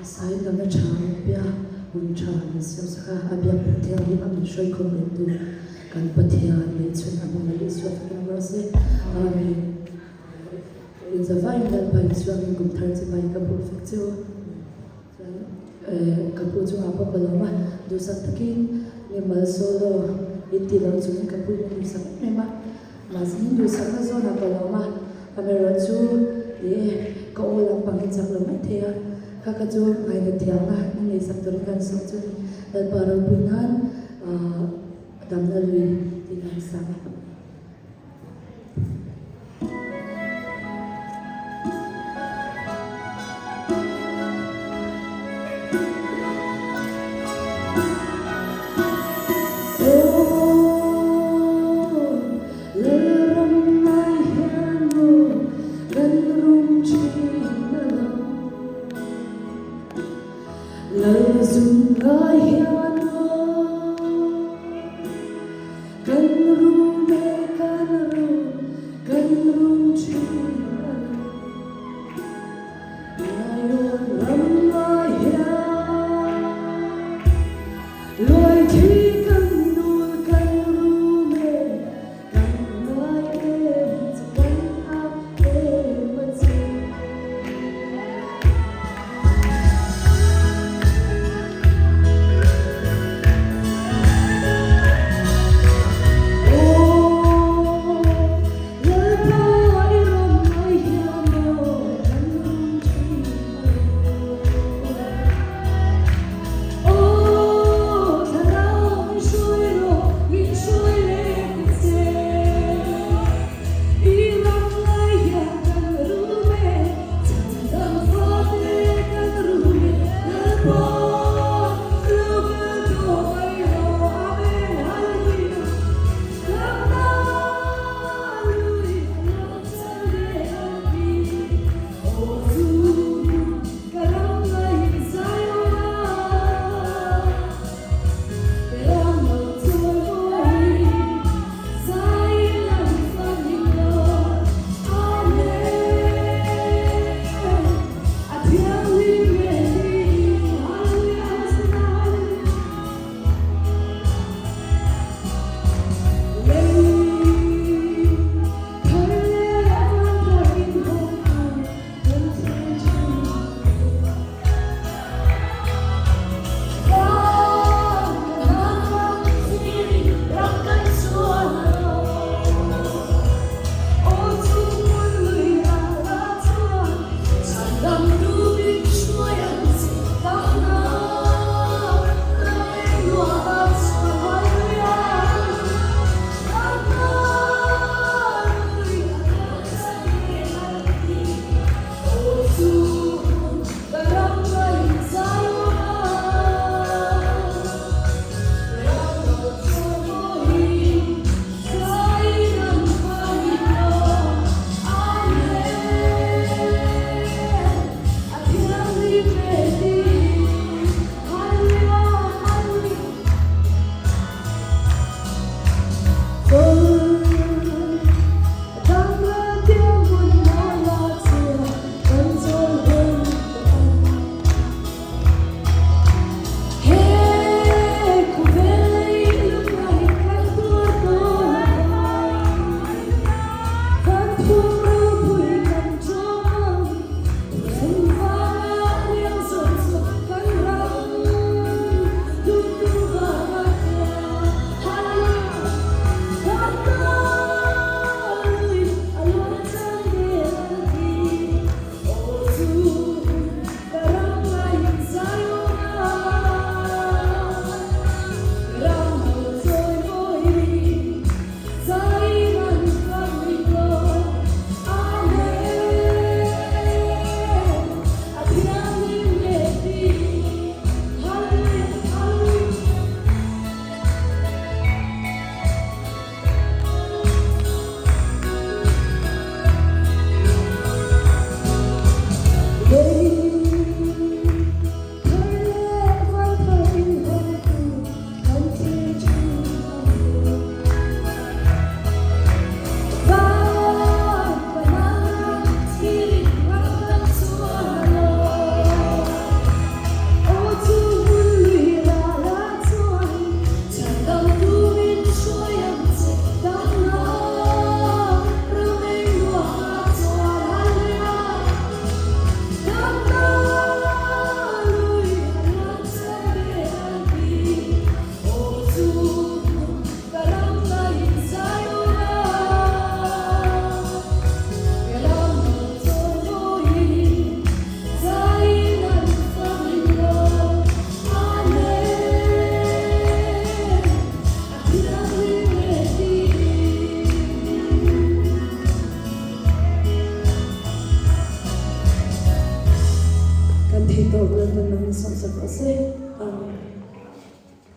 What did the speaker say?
sai na ma chang pia un chang sim sa abia putel ni am shoi ko le tu kan pathia le chun am ma le so fa na se amen in the vine that by swam gum thar se by ka perfect so ka pu chu apa palama do sa takin ni mal solo itti lo chu ka pu ni sa me ma sin do sa ka zo na palama amero chu e ko olam pang chak lo ma thea Kakaju ay nagtiyaga ng isang turikan sa ito dahil para bunan damnaloy tinasama. Lời dùng lời hiền